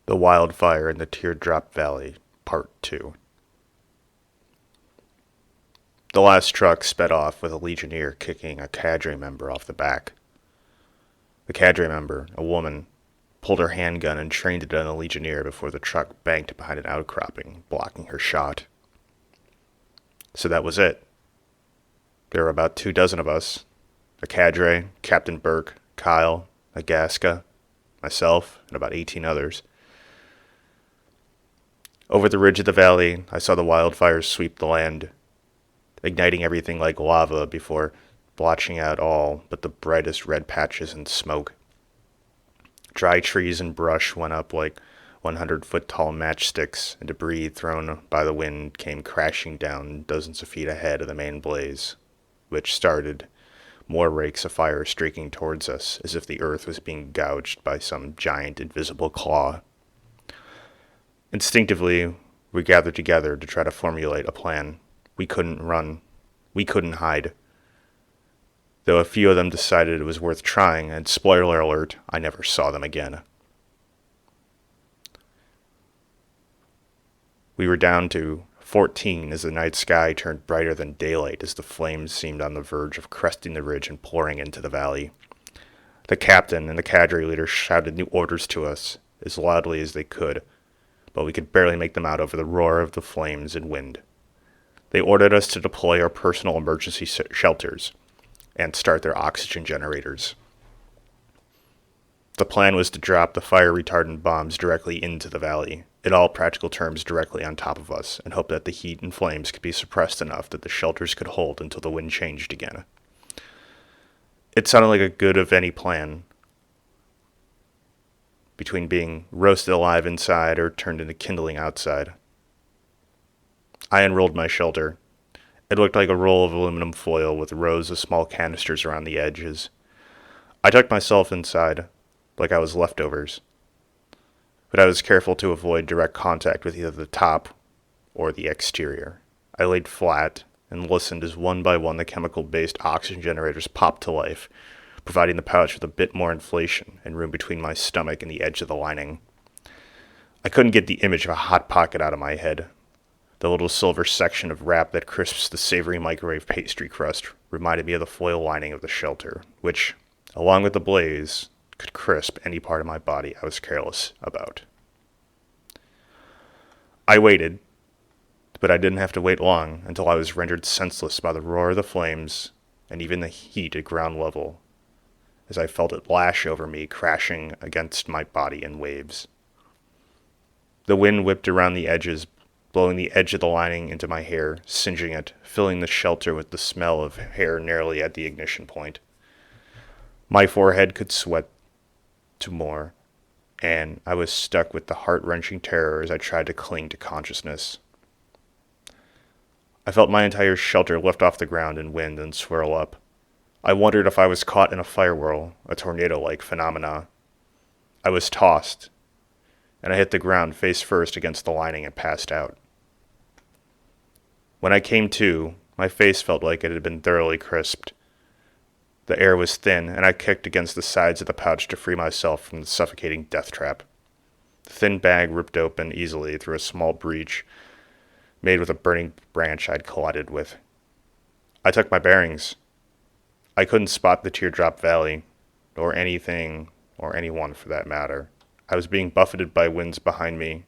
The Wildfire in the Teardrop Valley, Part 2. The last truck sped off with a Legionnaire kicking a cadre member off the back. The cadre member, a woman, pulled her handgun and trained it on the Legionnaire before the truck banked behind an outcropping, blocking her shot. So that was it. There were about 24 of us. A cadre, Captain Burke, Kyle, Agaska, myself, and about 18 others. Over the ridge of the valley, I saw the wildfires sweep the land, igniting everything like lava before blotching out all but the brightest red patches and smoke. Dry trees and brush went up like 100-foot-tall matchsticks, and debris thrown by the wind came crashing down dozens of feet ahead of the main blaze, which started, more rakes of fire streaking towards us as if the earth was being gouged by some giant invisible claw. Instinctively, we gathered together to try to formulate a plan. We couldn't run. We couldn't hide. Though a few of them decided it was worth trying, and spoiler alert, I never saw them again. We were down to 14 as the night sky turned brighter than daylight as the flames seemed on the verge of cresting the ridge and pouring into the valley. The captain and the cadre leader shouted new orders to us as loudly as they could, but we could barely make them out over the roar of the flames and wind. They ordered us to deploy our personal emergency shelters and start their oxygen generators. The plan was to drop the fire retardant bombs directly into the valley, in all practical terms directly on top of us, and hope that the heat and flames could be suppressed enough that the shelters could hold until the wind changed again. It sounded like a good of any plan, between being roasted alive inside or turned into kindling outside. I unrolled my shelter. It looked like a roll of aluminum foil with rows of small canisters around the edges. I tucked myself inside, like I was leftovers, but I was careful to avoid direct contact with either the top or the exterior. I laid flat and listened as one by one the chemical-based oxygen generators popped to life, providing the pouch with a bit more inflation and room between my stomach and the edge of the lining. I couldn't get the image of a hot pocket out of my head. The little silver section of wrap that crisps the savory microwave pastry crust reminded me of the foil lining of the shelter, which, along with the blaze, could crisp any part of my body I was careless about. I waited, but I didn't have to wait long until I was rendered senseless by the roar of the flames and even the heat at ground level, as I felt it lash over me, crashing against my body in waves. The wind whipped around the edges, blowing the edge of the lining into my hair, singeing it, filling the shelter with the smell of hair nearly at the ignition point. My forehead could sweat to more, and I was stuck with the heart-wrenching terror as I tried to cling to consciousness. I felt my entire shelter lift off the ground in wind and swirl up. I wondered if I was caught in a fire whirl, a tornado-like phenomena. I was tossed, and I hit the ground face first against the lining and passed out. When I came to, my face felt like it had been thoroughly crisped. The air was thin, and I kicked against the sides of the pouch to free myself from the suffocating death trap. The thin bag ripped open easily through a small breach made with a burning branch I'd collided with. I took my bearings. I couldn't spot the Teardrop Valley, or anything, or anyone for that matter. I was being buffeted by winds behind me,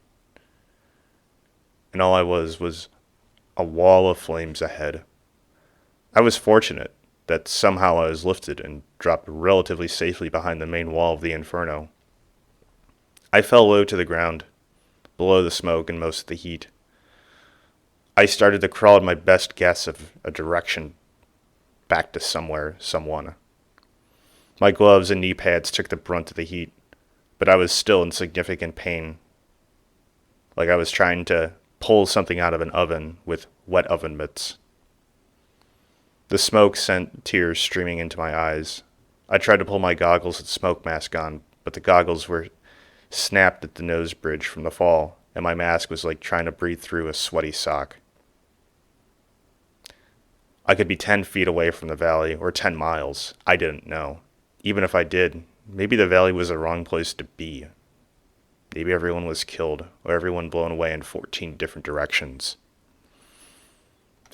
and all I was a wall of flames ahead. I was fortunate that somehow I was lifted and dropped relatively safely behind the main wall of the inferno. I fell low to the ground, below the smoke and most of the heat. I started to crawl in my best guess of a direction back to somewhere, someone. My gloves and knee pads took the brunt of the heat, but I was still in significant pain, like I was trying to pull something out of an oven with wet oven mitts. The smoke sent tears streaming into my eyes. I tried to pull my goggles and smoke mask on, but the goggles were snapped at the nose bridge from the fall, and my mask was like trying to breathe through a sweaty sock. I could be 10 feet away from the valley, or 10 miles. I didn't know. Even if I did, maybe the valley was the wrong place to be. Maybe everyone was killed, or everyone blown away in 14 different directions.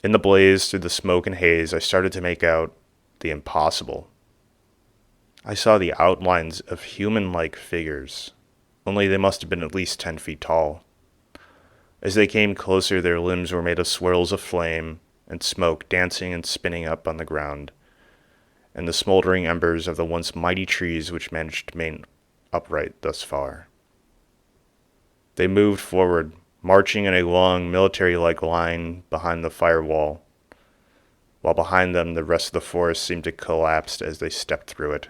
In the blaze, through the smoke and haze, I started to make out the impossible. I saw the outlines of human-like figures, only they must have been at least 10 feet tall. As they came closer, their limbs were made of swirls of flame and smoke dancing and spinning up on the ground, and the smoldering embers of the once mighty trees which managed to remain upright thus far. They moved forward, marching in a long, military-like line behind the firewall, while behind them the rest of the forest seemed to collapse as they stepped through it.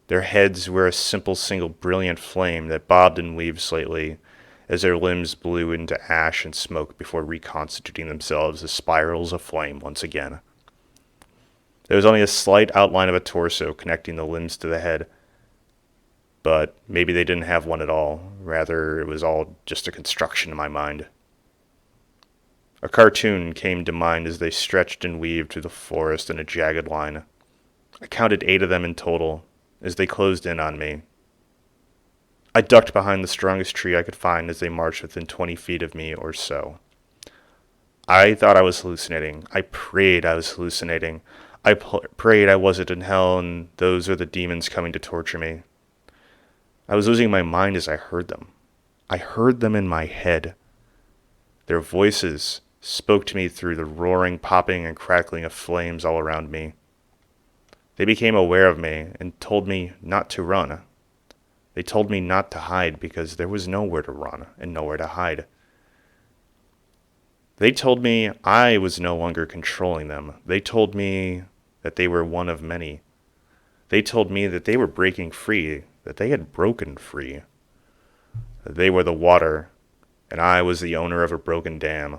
Their heads were a simple single brilliant flame that bobbed and weaved slightly as their limbs blew into ash and smoke before reconstituting themselves as spirals of flame once again. There was only a slight outline of a torso connecting the limbs to the head, but maybe they didn't have one at all. Rather, it was all just a construction in my mind. A cartoon came to mind as they stretched and weaved through the forest in a jagged line. I counted 8 of them in total as they closed in on me. I ducked behind the strongest tree I could find as they marched within 20 feet of me or so. I thought I was hallucinating. I prayed I was hallucinating. I prayed I wasn't in hell and those were the demons coming to torture me. I was losing my mind as I heard them. I heard them in my head. Their voices spoke to me through the roaring, popping, and crackling of flames all around me. They became aware of me and told me not to run. They told me not to hide because there was nowhere to run and nowhere to hide. They told me I was no longer controlling them. They told me that they were one of many. They told me that they were breaking free, that they had broken free. They were the water, and I was the owner of a broken dam.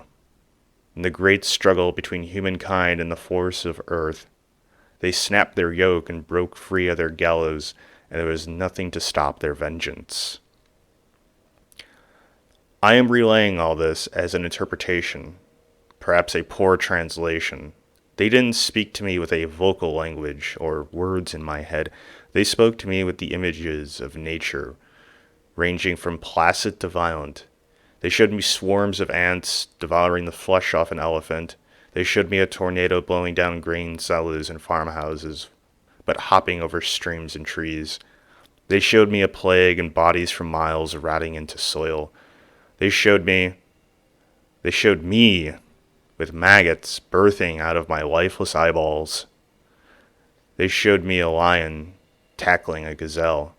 In the great struggle between humankind and the force of earth, they snapped their yoke and broke free of their gallows, and there was nothing to stop their vengeance. I am relaying all this as an interpretation, perhaps a poor translation. They didn't speak to me with a vocal language or words in my head. They spoke to me with the images of nature, ranging from placid to violent. They showed me swarms of ants devouring the flesh off an elephant. They showed me a tornado blowing down grain silos and farmhouses, but hopping over streams and trees. They showed me a plague and bodies for miles rotting into soil. They showed me with maggots birthing out of my lifeless eyeballs. They showed me a lion tackling a gazelle.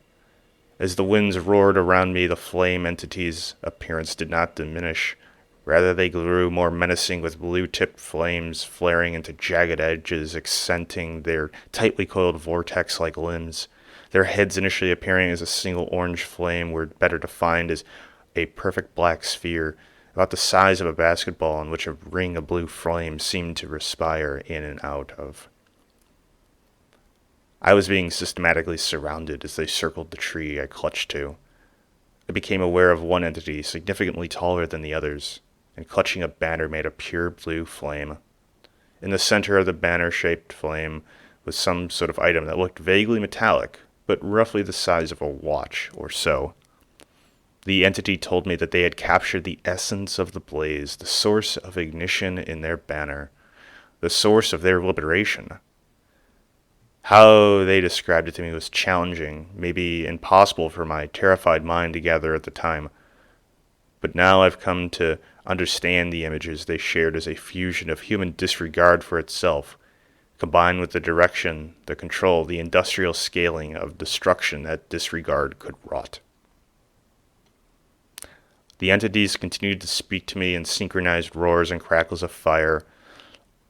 As the winds roared around me, the flame entity's appearance did not diminish. Rather, they grew more menacing with blue-tipped flames flaring into jagged edges, accenting their tightly coiled vortex-like limbs. Their heads initially appearing as a single orange flame were better defined as a perfect black sphere, about the size of a basketball in which a ring of blue flame seemed to respire in and out of. I was being systematically surrounded as they circled the tree I clutched to. I became aware of one entity significantly taller than the others, and clutching a banner made of pure blue flame. In the center of the banner-shaped flame was some sort of item that looked vaguely metallic, but roughly the size of a watch or so. The entity told me that they had captured the essence of the blaze, the source of ignition in their banner, the source of their liberation. How they described it to me was challenging, maybe impossible for my terrified mind to gather at the time. But now I've come to understand the images they shared as a fusion of human disregard for itself, combined with the direction, the control, the industrial scaling of destruction that disregard could wrought. The entities continued to speak to me in synchronized roars and crackles of fire,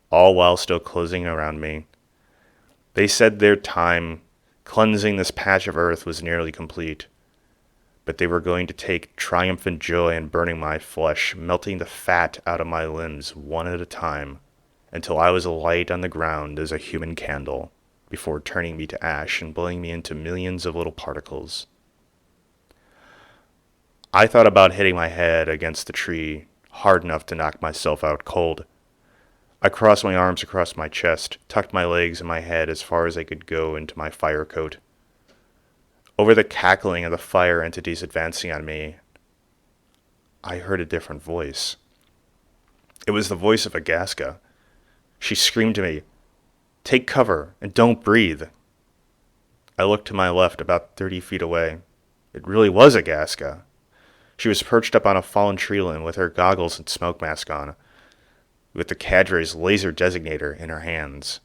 all while still closing around me. They said their time cleansing this patch of earth was nearly complete, but they were going to take triumphant joy in burning my flesh, melting the fat out of my limbs one at a time, until I was light on the ground as a human candle, before turning me to ash and blowing me into millions of little particles. I thought about hitting my head against the tree hard enough to knock myself out cold. I crossed my arms across my chest, tucked my legs and my head as far as I could go into my fire coat. Over the cackling of the fire entities advancing on me, I heard a different voice. It was the voice of Agaska. She screamed to me, "Take cover and don't breathe." I looked to my left, about 30 feet away. It really was Agaska. She was perched up on a fallen tree limb with her goggles and smoke mask on, with the cadre's laser designator in her hands.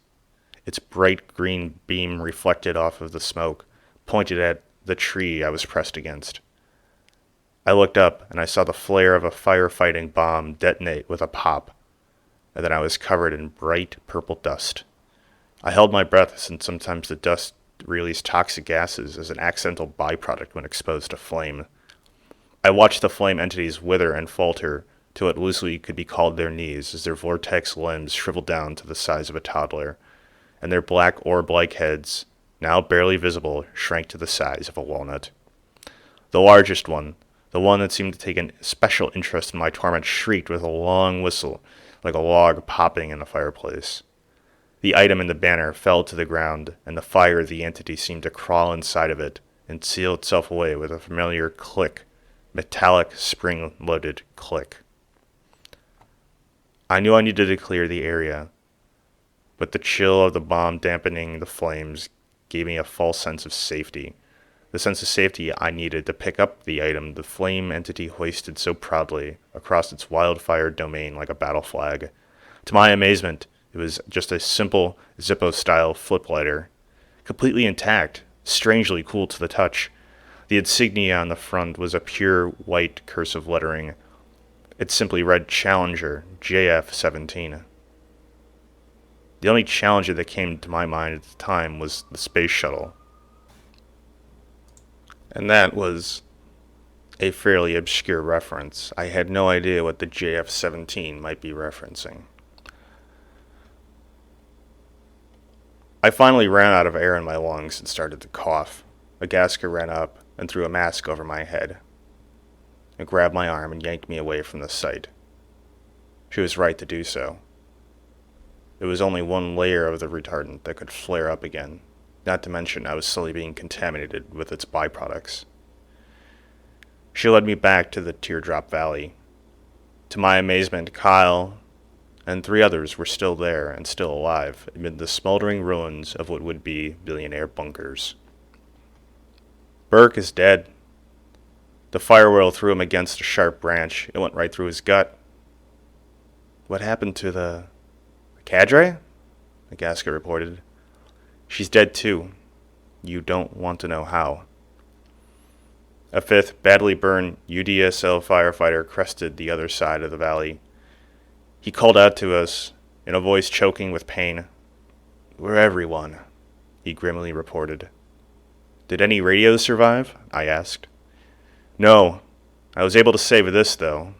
Its bright green beam reflected off of the smoke, pointed at the tree I was pressed against. I looked up, and I saw the flare of a firefighting bomb detonate with a pop, and then I was covered in bright purple dust. I held my breath, since sometimes the dust released toxic gases as an accidental byproduct when exposed to flame. I watched the flame entities wither and falter to what loosely could be called their knees as their vortex limbs shriveled down to the size of a toddler, and their black orb-like heads, now barely visible, shrank to the size of a walnut. The largest one, the one that seemed to take a special interest in my torment, shrieked with a long whistle, like a log popping in a fireplace. The item in the banner fell to the ground, and the fire of the entity seemed to crawl inside of it and seal itself away with a familiar click, metallic, spring-loaded click. I knew I needed to clear the area, but the chill of the bomb dampening the flames gave me a false sense of safety. The sense of safety I needed to pick up the item the flame entity hoisted so proudly across its wildfire domain like a battle flag. To my amazement, it was just a simple Zippo-style flip lighter, completely intact, strangely cool to the touch. The insignia on the front was a pure white cursive lettering. It simply read Challenger JF-17. The only Challenger that came to my mind at the time was the space shuttle. And that was a fairly obscure reference. I had no idea what the JF-17 might be referencing. I finally ran out of air in my lungs and started to cough. Agaska ran up and threw a mask over my head and grabbed my arm and yanked me away from the site. She was right to do so. It was only one layer of the retardant that could flare up again, not to mention I was slowly being contaminated with its byproducts. She led me back to the Teardrop Valley. To my amazement, Kyle and 3 others were still there and still alive amid the smoldering ruins of what would be billionaire bunkers. "Burke is dead." The fire whirl threw him against a sharp branch. It went right through his gut. "What happened to the cadre?" Agaska reported. "She's dead too. You don't want to know how." A 5th, badly burned UDSL firefighter crested the other side of the valley. He called out to us, in a voice choking with pain. "We're everyone," he grimly reported. "Did any radios survive?" I asked. "No. I was able to save this, though."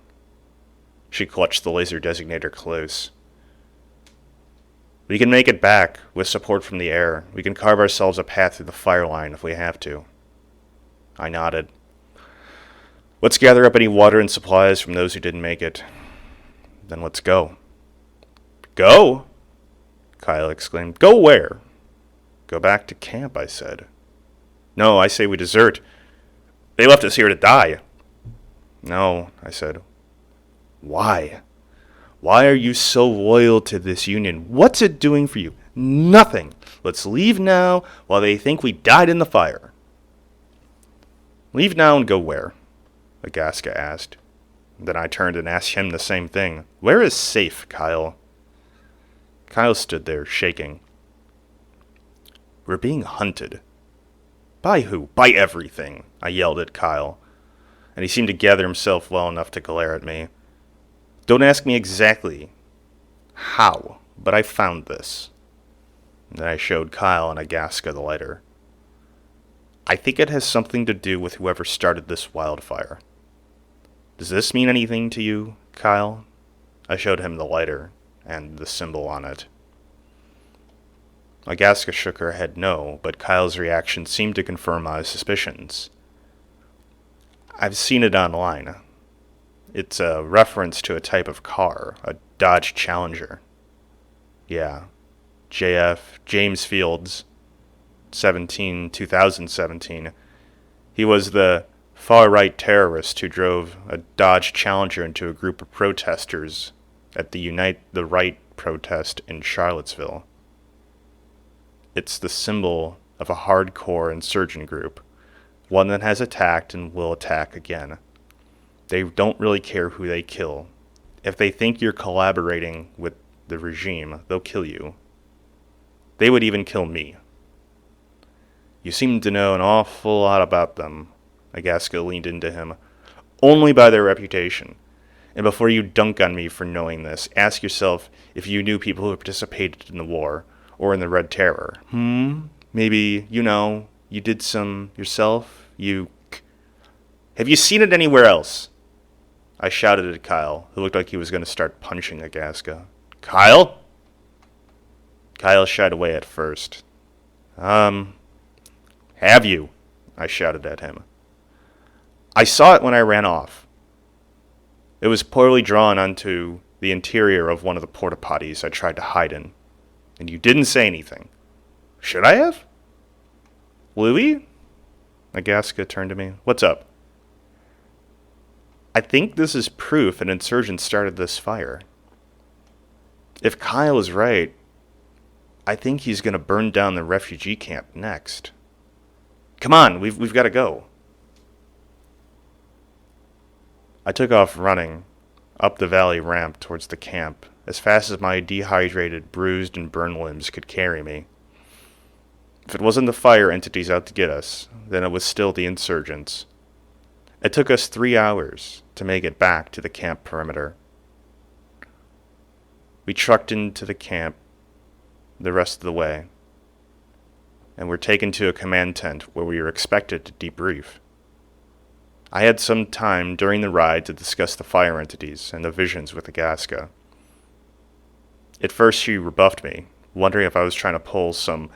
She clutched the laser designator close. "We can make it back, with support from the air. We can carve ourselves a path through the fire line if we have to." I nodded. "Let's gather up any water and supplies from those who didn't make it. Then let's go." "Go?" Kyle exclaimed. "Go where?" "Go back to camp," I said. "No, I say we desert. They left us here to die." "No," I said. "Why? Why are you so loyal to this union? What's it doing for you? Nothing. Let's leave now while they think we died in the fire." "Leave now and go where?" Agaska asked. Then I turned and asked him the same thing. "Where is safe, Kyle?" Kyle stood there, shaking. "We're being hunted." "By who?" "By everything," I yelled at Kyle, and he seemed to gather himself well enough to glare at me. "Don't ask me exactly how, but I found this." And then I showed Kyle and Agaska the lighter. "I think it has something to do with whoever started this wildfire. Does this mean anything to you, Kyle?" I showed him the lighter and the symbol on it. Agaska shook her head no, but Kyle's reaction seemed to confirm my suspicions. "I've seen it online. It's a reference to a type of car, a Dodge Challenger." "Yeah. JF, James Fields, 2017. He was the far-right terrorist who drove a Dodge Challenger into a group of protesters at the Unite the Right protest in Charlottesville. It's the symbol of a hardcore insurgent group, one that has attacked and will attack again. They don't really care who they kill. If they think you're collaborating with the regime, they'll kill you. They would even kill me. You seem to know an awful lot about them. Agaska leaned into him. Only by their reputation. And before you dunk on me for knowing this, ask yourself if you knew people who participated in the war, or in the Red Terror. Maybe, you did some yourself? Have you seen it anywhere else? I shouted at Kyle, who looked like he was going to start punching Agaska. Kyle? Kyle shied away at first. Have you? I shouted at him. I saw it when I ran off. It was poorly drawn onto the interior of one of the porta potties I tried to hide in. And you didn't say anything. Should I have? Louie? Agaska turned to me. What's up? I think this is proof an insurgent started this fire. If Kyle is right, I think he's going to burn down the refugee camp next. Come on, we've got to go. I took off running up the valley ramp towards the camp as fast as my dehydrated, bruised, and burned limbs could carry me. If it wasn't the fire entities out to get us, then it was still the insurgents. It took us 3 hours to make it back to the camp perimeter. We trucked into the camp the rest of the way, and were taken to a command tent where we were expected to debrief. I had some time during the ride to discuss the fire entities and the visions with Agaska. At first she rebuffed me, wondering if I was trying to pull some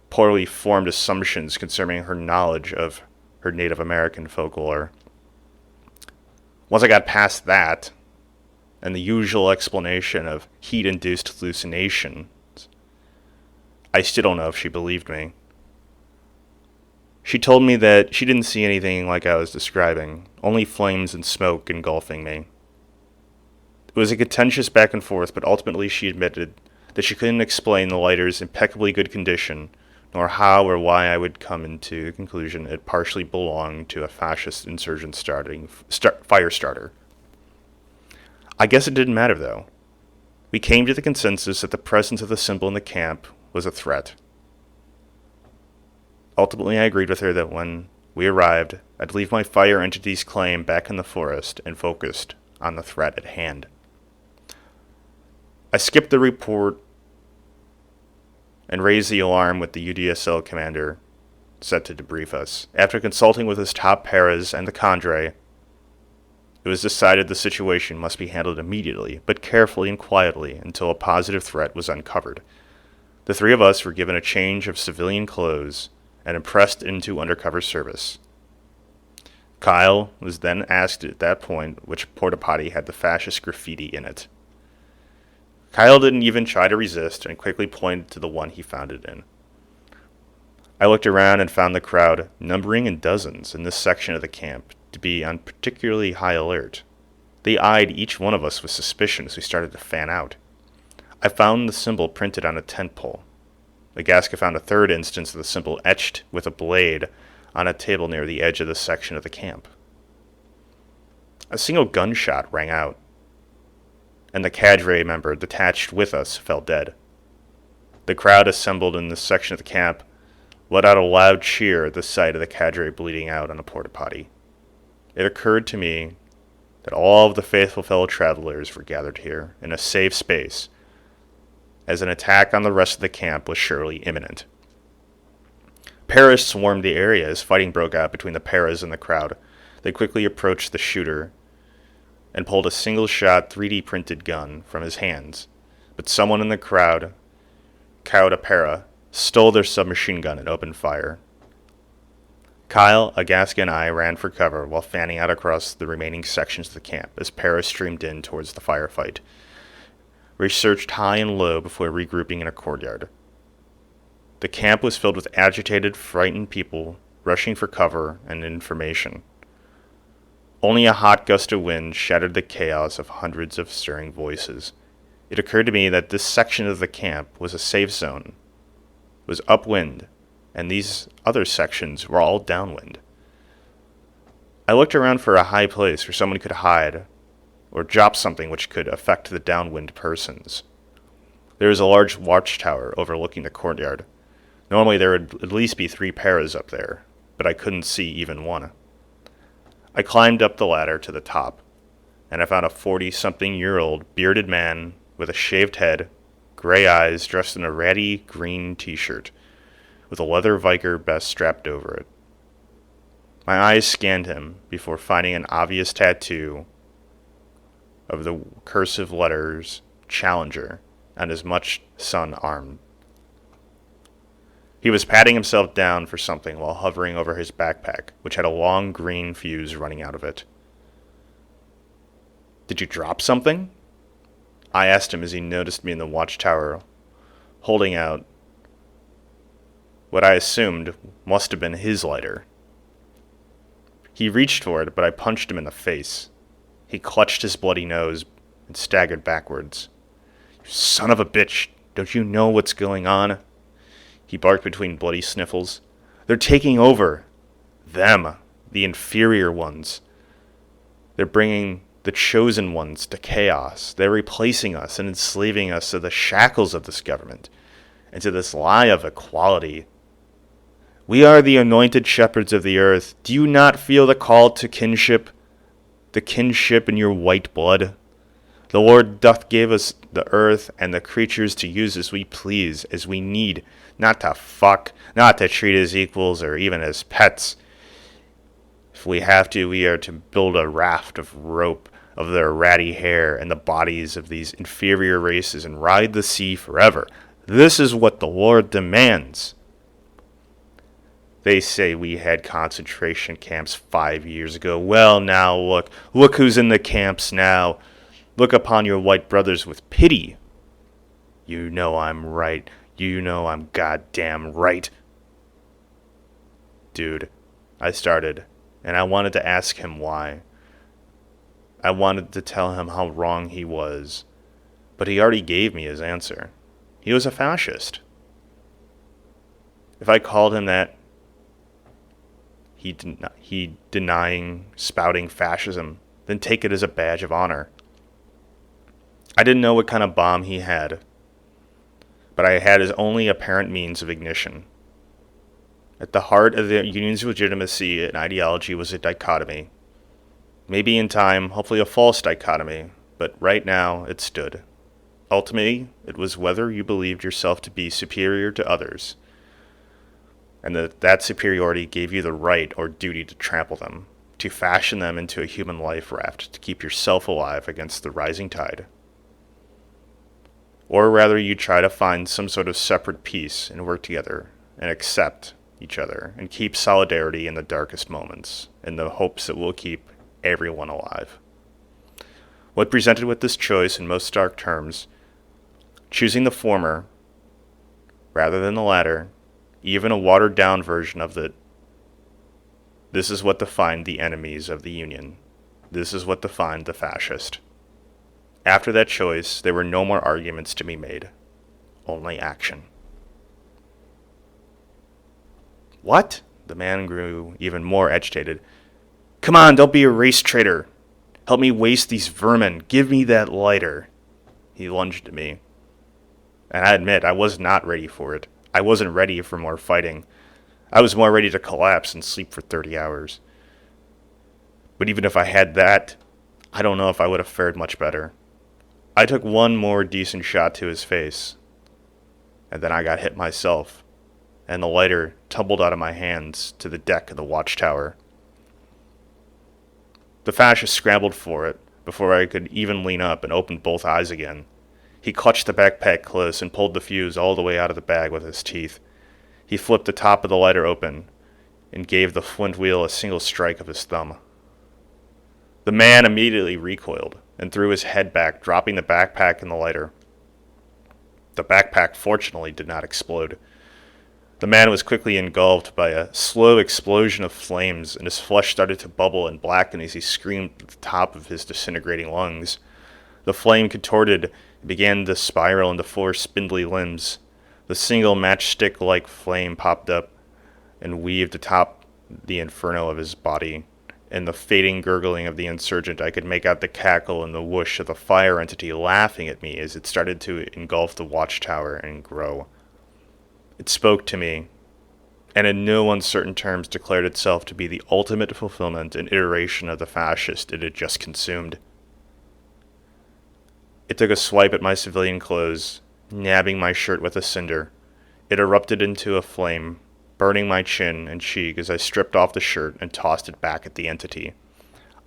poorly formed assumptions concerning her knowledge of her Native American folklore. Once I got past that, and the usual explanation of heat-induced hallucinations, I still don't know if she believed me. She told me that she didn't see anything like I was describing, only flames and smoke engulfing me. It was a contentious back and forth, but ultimately she admitted that she couldn't explain the lighter's impeccably good condition, nor how or why I would come into the conclusion it partially belonged to a fascist insurgent fire starter. I guess it didn't matter, though. We came to the consensus that the presence of the symbol in the camp was a threat. Ultimately, I agreed with her that when we arrived, I'd leave my fire entity's claim back in the forest and focused on the threat at hand. I skipped the report and raised the alarm with the UDSL commander set to debrief us. After consulting with his top paras and the cadre, it was decided the situation must be handled immediately, but carefully and quietly until a positive threat was uncovered. The 3 of us were given a change of civilian clothes and impressed into undercover service. Kyle was then asked at that point which porta potty had the fascist graffiti in it. Kyle didn't even try to resist and quickly pointed to the one he found it in. I looked around and found the crowd, numbering in dozens in this section of the camp, to be on particularly high alert. They eyed each one of us with suspicion as we started to fan out. I found the symbol printed on a tent pole. Agaska found a third instance of the symbol etched with a blade on a table near the edge of this section of the camp. A single gunshot rang out, and the cadre member detached with us fell dead. The crowd assembled in this section of the camp let out a loud cheer at the sight of the cadre bleeding out on a porta potty. It occurred to me that all of the faithful fellow travelers were gathered here in a safe space, as an attack on the rest of the camp was surely imminent. Paras swarmed the area as fighting broke out between the paras and the crowd. They quickly approached the shooter and pulled a single-shot 3D printed gun from his hands, but someone in the crowd, cowed a para, stole their submachine gun and opened fire. Kyle, Agaska, and I ran for cover while fanning out across the remaining sections of the camp as paras streamed in towards the firefight. We searched high and low before regrouping in a courtyard. The camp was filled with agitated, frightened people rushing for cover and information. Only a hot gust of wind shattered the chaos of hundreds of stirring voices. It occurred to me that this section of the camp was a safe zone, was upwind, and these other sections were all downwind. I looked around for a high place where someone could hide, or drop something which could affect the downwind persons. There was a large watchtower overlooking the courtyard. Normally there would at least be 3 paras up there, but I couldn't see even one. I climbed up the ladder to the top, and I found a 40-something-year-old bearded man with a shaved head, gray eyes, dressed in a ratty green t-shirt, with a leather Viker vest strapped over it. My eyes scanned him before finding an obvious tattoo of the cursive letters Challenger on his much sun arm. He was patting himself down for something while hovering over his backpack, which had a long green fuse running out of it. "Did you drop something?" I asked him as he noticed me in the watchtower, holding out what I assumed must have been his lighter. He reached for it, but I punched him in the face. He clutched his bloody nose and staggered backwards. "You son of a bitch, don't you know what's going on?" He barked between bloody sniffles. "They're taking over. Them, the inferior ones. They're bringing the chosen ones to chaos. They're replacing us and enslaving us to the shackles of this government and to this lie of equality. We are the anointed shepherds of the earth. Do you not feel the call to kinship? The kinship in your white blood? The Lord doth give us the earth and the creatures to use as we please, as we need, not to fuck, not to treat as equals or even as pets. If we have to, we are to build a raft of rope of their ratty hair and the bodies of these inferior races and ride the sea forever. This is what the Lord demands. They say we had concentration camps 5 years ago. Well, now look who's in the camps now. Look upon your white brothers with pity. You know I'm right. You know I'm goddamn right." "Dude," I started, and I wanted to ask him why. I wanted to tell him how wrong he was, but he already gave me his answer. He was a fascist. If I called him that, he denying, spouting fascism, then take it as a badge of honor. I didn't know what kind of bomb he had, but I had his only apparent means of ignition. At the heart of the union's legitimacy and ideology was a dichotomy. Maybe in time, hopefully a false dichotomy, but right now it stood. Ultimately, it was whether you believed yourself to be superior to others, and that superiority gave you the right or duty to trample them, to fashion them into a human life raft, to keep yourself alive against the rising tide. Or rather, you try to find some sort of separate peace and work together and accept each other and keep solidarity in the darkest moments in the hopes it will keep everyone alive. When presented with this choice in most stark terms, choosing the former rather than the latter, even a watered-down version of it, this is what defined the enemies of the Union. This is what defined the fascist. After that choice, there were no more arguments to be made, only action. "What?" The man grew even more agitated. "Come on, don't be a race traitor. Help me waste these vermin. Give me that lighter." He lunged at me, and I admit I was not ready for it. I wasn't ready for more fighting. I was more ready to collapse and sleep for 30 hours. But even if I had that, I don't know if I would have fared much better. I took one more decent shot to his face, and then I got hit myself, and the lighter tumbled out of my hands to the deck of the watchtower. The fascist scrambled for it before I could even lean up and open both eyes again. He clutched the backpack close and pulled the fuse all the way out of the bag with his teeth. He flipped the top of the lighter open and gave the flint wheel a single strike of his thumb. The man immediately recoiled and threw his head back, dropping the backpack and the lighter. The backpack fortunately did not explode. The man was quickly engulfed by a slow explosion of flames, and his flesh started to bubble and blacken as he screamed at the top of his disintegrating lungs. The flame contorted and began to spiral into four spindly limbs. The single matchstick-like flame popped up and weaved atop the inferno of his body. In the fading gurgling of the insurgent, I could make out the cackle and the whoosh of the fire entity laughing at me as it started to engulf the watchtower and grow. It spoke to me, and in no uncertain terms declared itself to be the ultimate fulfillment and iteration of the fascist it had just consumed. It took a swipe at my civilian clothes, nabbing my shirt with a cinder. It erupted into a flame, burning my chin and cheek as I stripped off the shirt and tossed it back at the entity.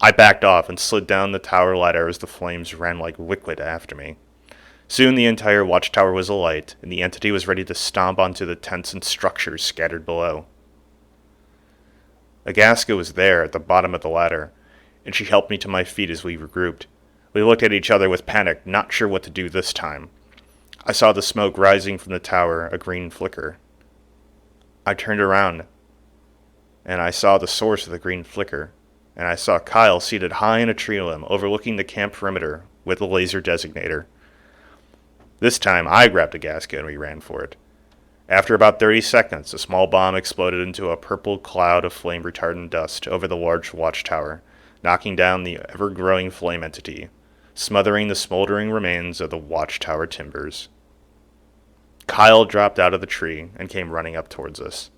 I backed off and slid down the tower ladder as the flames ran like liquid after me. Soon the entire watchtower was alight, and the entity was ready to stomp onto the tents and structures scattered below. Agaska was there at the bottom of the ladder, and she helped me to my feet as we regrouped. We looked at each other with panic, not sure what to do this time. I saw the smoke rising from the tower, a green flicker. I turned around, and I saw the source of the green flicker, and I saw Kyle seated high in a tree limb overlooking the camp perimeter with a laser designator. This time, I grabbed a gasket and we ran for it. After about 30 seconds, a small bomb exploded into a purple cloud of flame-retardant dust over the large watchtower, knocking down the ever-growing flame entity, smothering the smoldering remains of the watchtower timbers. Kyle dropped out of the tree and came running up towards us.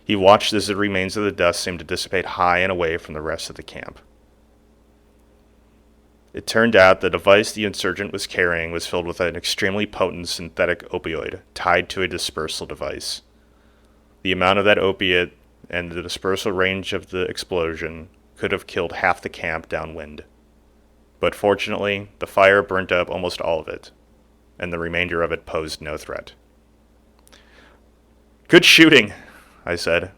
He watched as the remains of the dust seemed to dissipate high and away from the rest of the camp. It turned out the device the insurgent was carrying was filled with an extremely potent synthetic opioid tied to a dispersal device. The amount of that opiate and the dispersal range of the explosion could have killed half the camp downwind. But fortunately, the fire burnt up almost all of it, and the remainder of it posed no threat. "Good shooting," I said.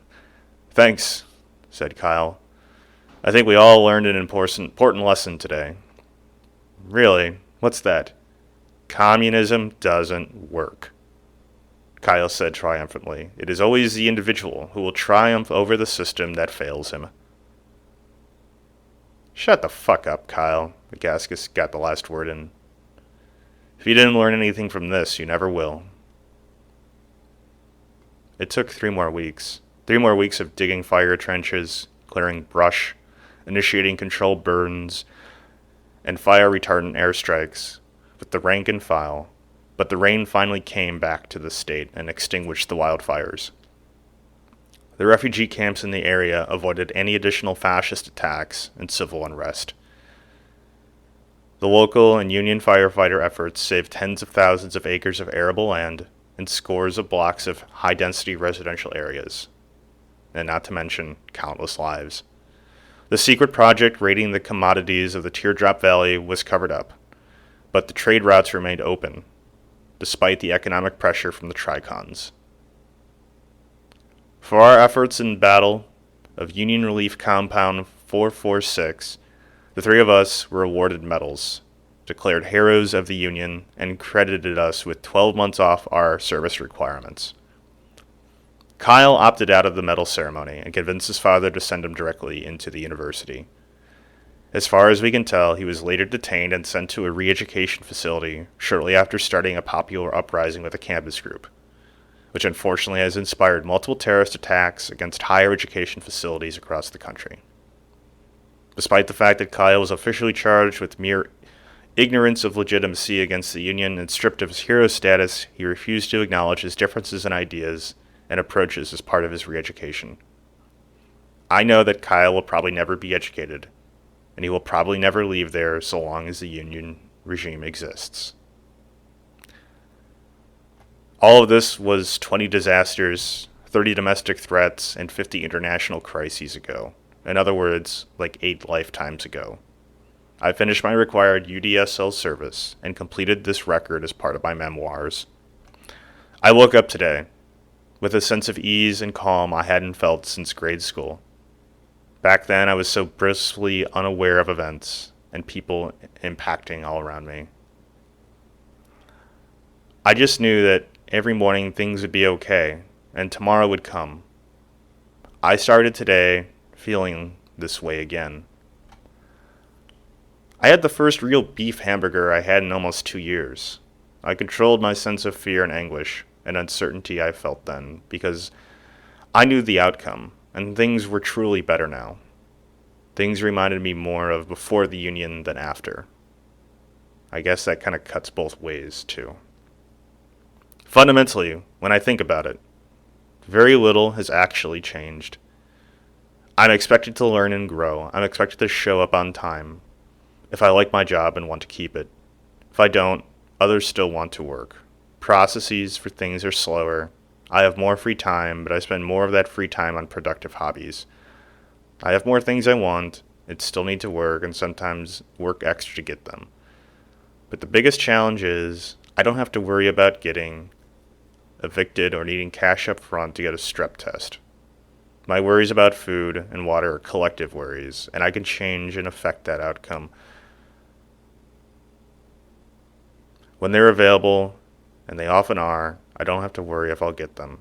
"Thanks," said Kyle. "I think we all learned an important lesson today." "Really? What's that?" "Communism doesn't work," Kyle said triumphantly. "It is always the individual who will triumph over the system that fails him." "Shut the fuck up, Kyle," Gaskus got the last word in. "If you didn't learn anything from this, you never will." It took 3 more weeks. 3 more weeks of digging fire trenches, clearing brush, initiating controlled burns, and fire-retardant airstrikes with the rank and file, but the rain finally came back to the state and extinguished the wildfires. The refugee camps in the area avoided any additional fascist attacks and civil unrest. The local and union firefighter efforts saved tens of thousands of acres of arable land and scores of blocks of high-density residential areas, and not to mention countless lives. The secret project raiding the commodities of the Teardrop Valley was covered up, but the trade routes remained open, despite the economic pressure from the Tricons. For our efforts in battle of Union Relief Compound 446, the 3 of us were awarded medals, declared heroes of the Union, and credited us with 12 months off our service requirements. Kyle opted out of the medal ceremony and convinced his father to send him directly into the university. As far as we can tell, he was later detained and sent to a re-education facility shortly after starting a popular uprising with a campus group, which unfortunately has inspired multiple terrorist attacks against higher education facilities across the country. Despite the fact that Kyle was officially charged with mere ignorance of legitimacy against the Union and stripped of his hero status, he refused to acknowledge his differences in ideas and approaches as part of his re-education. I know that Kyle will probably never be educated, and he will probably never leave there so long as the Union regime exists. All of this was 20 disasters, 30 domestic threats, and 50 international crises ago. In other words, like 8 lifetimes ago. I finished my required UDSL service and completed this record as part of my memoirs. I woke up today with a sense of ease and calm I hadn't felt since grade school. Back then, I was so blissfully unaware of events and people impacting all around me. I just knew that every morning things would be okay, and tomorrow would come. I started today feeling this way again. I had the first real beef hamburger I had in almost 2 years. I controlled my sense of fear and anguish and uncertainty I felt then because I knew the outcome, and things were truly better now. Things reminded me more of before the Union than after. I guess that kind of cuts both ways, too. Fundamentally, when I think about it, very little has actually changed. I'm expected to learn and grow. I'm expected to show up on time if I like my job and want to keep it. If I don't, others still want to work. Processes for things are slower. I have more free time, but I spend more of that free time on productive hobbies. I have more things I want. I still need to work and sometimes work extra to get them. But the biggest challenge is I don't have to worry about getting evicted or needing cash up front to get a strep test. My worries about food and water are collective worries, and I can change and affect that outcome. When they're available, and they often are, I don't have to worry if I'll get them.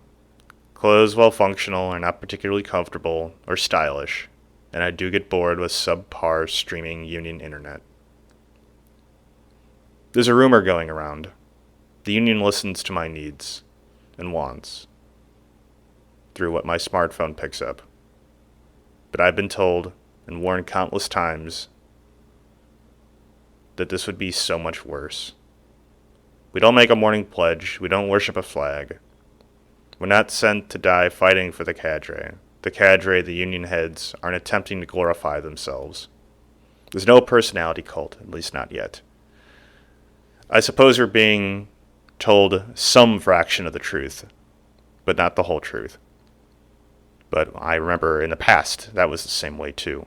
Clothes, while functional, are not particularly comfortable or stylish, and I do get bored with subpar streaming Union internet. There's a rumor going around. The Union listens to my needs and wants through what my smartphone picks up. But I've been told and warned countless times that this would be so much worse. We don't make a morning pledge. We don't worship a flag. We're not sent to die fighting for the cadre. The cadre, the Union heads, aren't attempting to glorify themselves. There's no personality cult, at least not yet. I suppose we're being told some fraction of the truth, but not the whole truth. But I remember in the past, that was the same way too.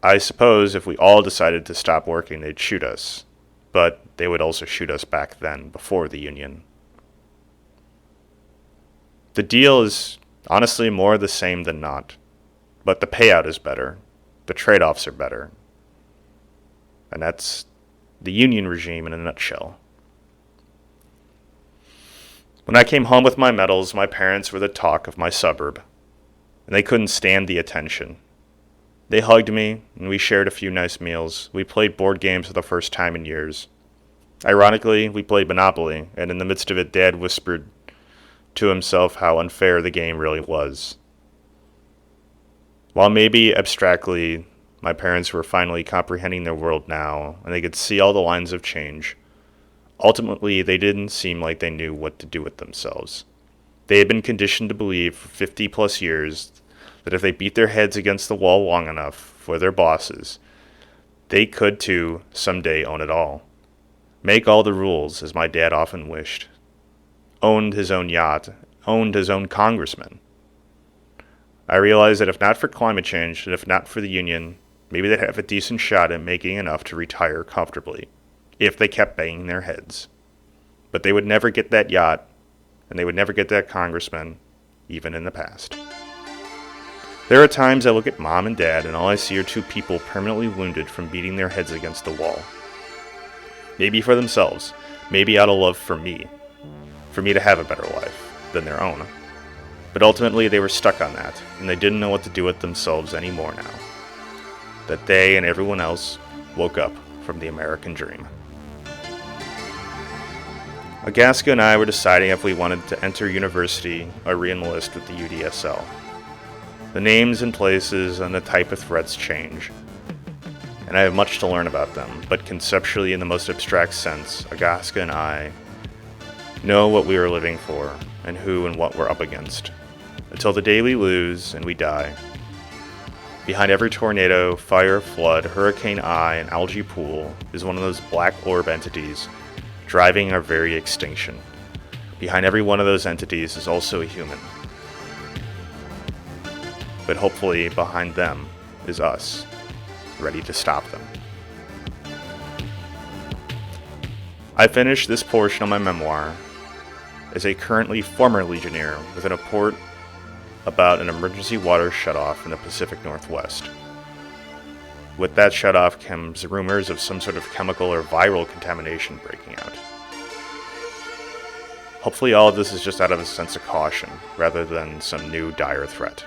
I suppose if we all decided to stop working, they'd shoot us. But they would also shoot us back then, before the Union. The deal is honestly more the same than not. But the payout is better. The trade-offs are better. And that's the Union regime in a nutshell. When I came home with my medals, my parents were the talk of my suburb. And they couldn't stand the attention. They hugged me, and we shared a few nice meals. We played board games for the first time in years. Ironically, we played Monopoly, and in the midst of it, Dad whispered to himself how unfair the game really was. While maybe abstractly, my parents were finally comprehending their world now, and they could see all the lines of change. Ultimately, they didn't seem like they knew what to do with themselves. They had been conditioned to believe for 50 plus years that if they beat their heads against the wall long enough for their bosses, they could too someday own it all. Make all the rules, as my dad often wished. Owned his own yacht, owned his own congressman. I realized that if not for climate change, and if not for the Union, maybe they'd have a decent shot at making enough to retire comfortably, if they kept banging their heads. But they would never get that yacht, and they would never get that congressman, even in the past. There are times I look at Mom and Dad and all I see are two people permanently wounded from beating their heads against the wall. Maybe for themselves, maybe out of love for me to have a better life than their own. But ultimately they were stuck on that, and they didn't know what to do with themselves anymore now. That they and everyone else woke up from the American dream. Agaska and I were deciding if we wanted to enter university or re-enlist with the UDSL. The names and places and the type of threats change, and I have much to learn about them, but conceptually in the most abstract sense, Agaska and I know what we are living for and who and what we're up against, until the day we lose and we die. Behind every tornado, fire, flood, hurricane eye, and algae pool is one of those black orb entities driving our very extinction. Behind every one of those entities is also a human. But hopefully behind them is us, ready to stop them. I finished this portion of my memoir as a currently former Legionnaire with a report about an emergency water shutoff in the Pacific Northwest. With that shutoff comes rumors of some sort of chemical or viral contamination breaking out. Hopefully all of this is just out of a sense of caution, rather than some new dire threat.